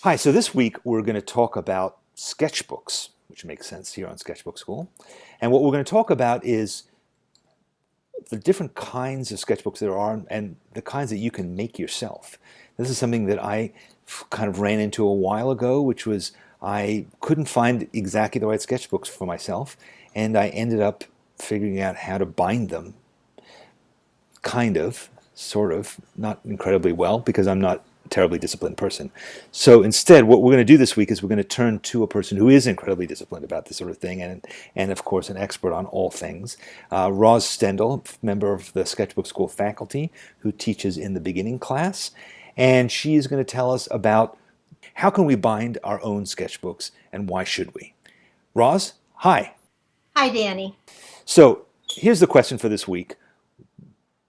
Hi, so this week we're going to talk about sketchbooks, which makes sense here on Sketchbook Skool. And what we're going to talk about is the different kinds of sketchbooks there are and the kinds that you can make yourself. This is something that I kind of ran into a while ago, which was I couldn't find exactly the right sketchbooks for myself, and I ended up figuring out how to bind them, kind of, sort of, not incredibly well because I'm not a terribly disciplined person. So instead, what we're going to do this week is we're going to turn to a person who is incredibly disciplined about this sort of thing and of course, an expert on all things. Roz Stendahl, member of the Sketchbook Skool faculty, who teaches in the beginning class. And she is going to tell us about how can we bind our own sketchbooks and why should we? Roz, hi. Hi, Danny. So here's the question for this week.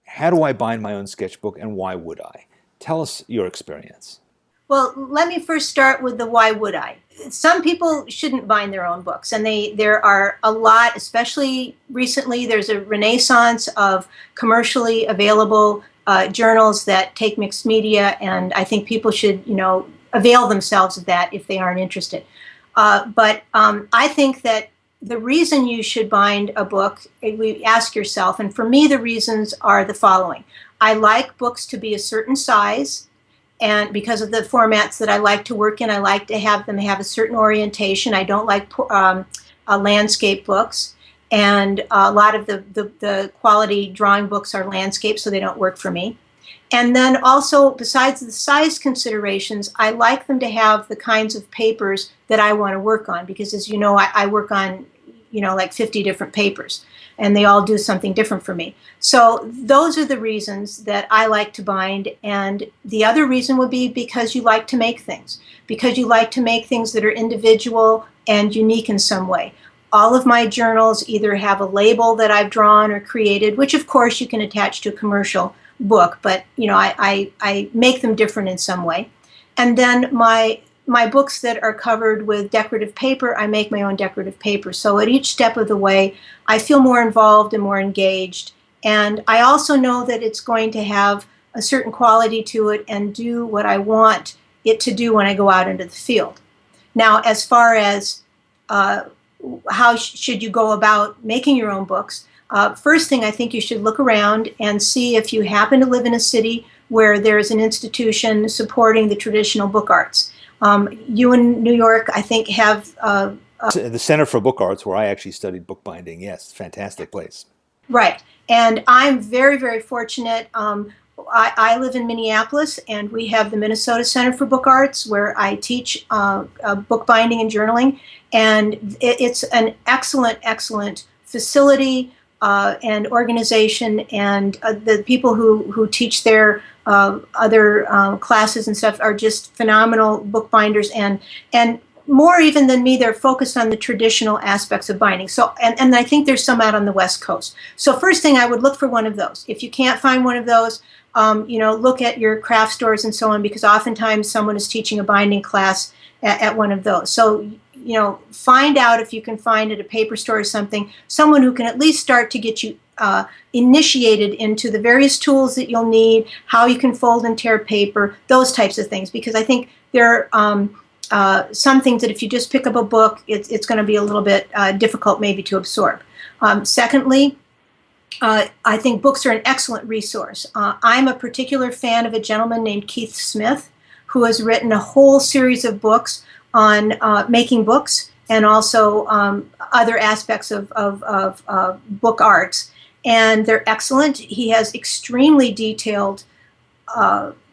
How do I bind my own sketchbook and why would I? Tell us your experience. Well, let me first start with the why would I. Some people shouldn't bind their own books, and there are a lot, especially recently, there's a renaissance of commercially available journals that take mixed media, and I think people should, avail themselves of that if they aren't interested. But I think that the reason you should bind a book, we ask yourself, and for me, the reasons are the following. I like books to be a certain size, and because of the formats that I like to work in, I like to have them have a certain orientation. I don't like landscape books, and a lot of the quality drawing books are landscape, so they don't work for me. And then also, besides the size considerations, I like them to have the kinds of papers that I want to work on, because as you know, I work on, like 50 different papers, and they all do something different for me. So those are the reasons that I like to bind. And the other reason would be because you like to make things, because you like to make things that are individual and unique in some way. All of my journals either have a label that I've drawn or created, which of course you can attach to a commercial book, but I make them different in some way. And then my books that are covered with decorative paper, I make my own decorative paper. So at each step of the way, I feel more involved and more engaged. And I also know that it's going to have a certain quality to it and do what I want it to do when I go out into the field. Now, as far as how should you go about making your own books, first thing, I think you should look around and see if you happen to live in a city where there's an institution supporting the traditional book arts. You in New York, I think, have The Center for Book Arts, where I actually studied bookbinding. Yes, fantastic place. right. And I'm very, very fortunate. I live in Minneapolis, and we have the Minnesota Center for Book Arts, where I teach bookbinding and journaling. And it's an excellent, excellent facility and organization. And the people who teach their other classes and stuff are just phenomenal bookbinders. And more even than me, they're focused on the traditional aspects of binding. So, and I think there's some out on the West Coast. So first thing, I would look for one of those. If you can't find one of those, look at your craft stores and so on, because oftentimes someone is teaching a binding class at one of those. So, find out if you can find at a paper store or something, someone who can at least start to get you initiated into the various tools that you'll need, how you can fold and tear paper, those types of things, because I think there are some things that if you just pick up a book, it's going to be a little bit difficult maybe to absorb. Secondly, I think books are an excellent resource. I'm a particular fan of a gentleman named Keith Smith, who has written a whole series of books on making books and also other aspects of book arts. And they're excellent. He has extremely detailed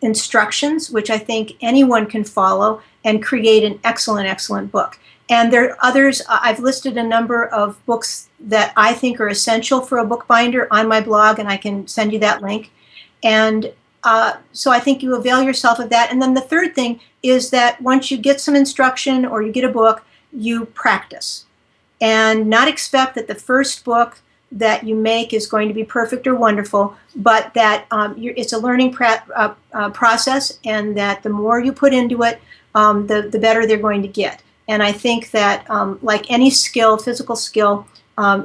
instructions, which I think anyone can follow and create an excellent, excellent book. And there are others. I've listed a number of books that I think are essential for a bookbinder on my blog, and I can send you that link. And so I think you avail yourself of that. And then the third thing is that once you get some instruction or you get a book, you practice. And not expect that the first book that you make is going to be perfect or wonderful, but that it's a learning process, and that the more you put into it, the better they're going to get. And I think that like any skill, physical skill,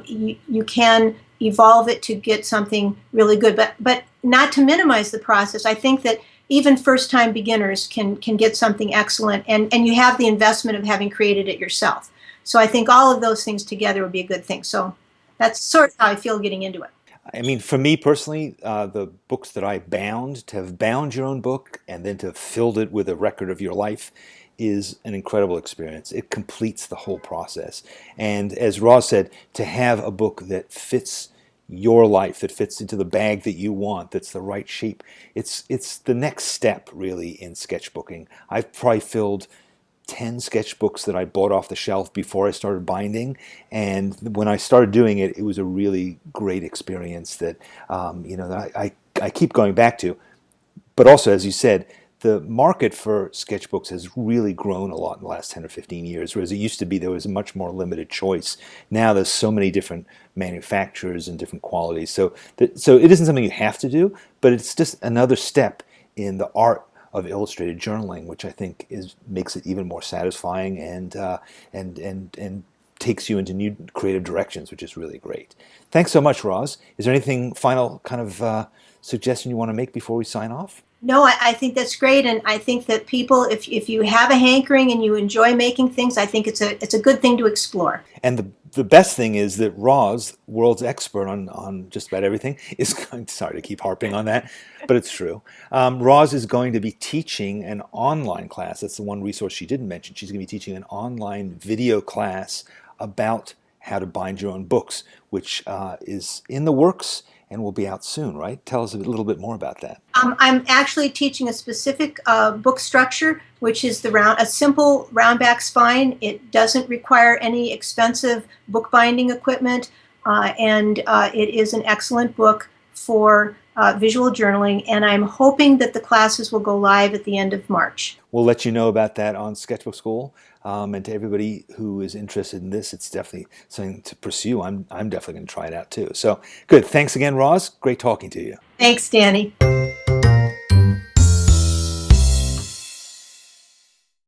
you can evolve it to get something really good. But not to minimize the process. I think that even first-time beginners can get something excellent, and you have the investment of having created it yourself. So I think all of those things together would be a good thing. So that's sort of how I feel getting into it. I mean, for me personally, the books that I bound, to have bound your own book and then to have filled it with a record of your life is an incredible experience. It completes the whole process. And as Roz said, to have a book that fits your life, that fits into the bag that you want, that's the right shape, it's the next step really in sketchbooking. I've probably filled 10 sketchbooks that I bought off the shelf before I started binding, and when I started doing it, it was a really great experience that that I keep going back to. But also, as you said, the market for sketchbooks has really grown a lot in the last 10 or 15 years, whereas it used to be there was a much more limited choice. Now there's so many different manufacturers and different qualities. So it isn't something you have to do, but it's just another step in the art of illustrated journaling, which I think makes it even more satisfying and takes you into new creative directions, which is really great. Thanks so much, Roz. Is there anything final kind of suggestion you want to make before we sign off? No, I think that's great, and I think that people, if you have a hankering and you enjoy making things, I think it's a good thing to explore. And the best thing is that Roz, world's expert on just about everything, is going to, sorry to keep harping on that, but it's true. Roz is going to be teaching an online class. That's the one resource she didn't mention. She's going to be teaching an online video class about how to bind your own books, which is in the works and will be out soon, right? Tell us a little bit more about that. I'm actually teaching a specific book structure, which is a simple round back spine. It doesn't require any expensive bookbinding equipment, and it is an excellent book for visual journaling, and I'm hoping that the classes will go live at the end of March. We'll let you know about that on Sketchbook Skool. And to everybody who is interested in this, it's definitely something to pursue. I'm definitely going to try it out too. So good. Thanks again, Roz. Great talking to you. Thanks, Danny.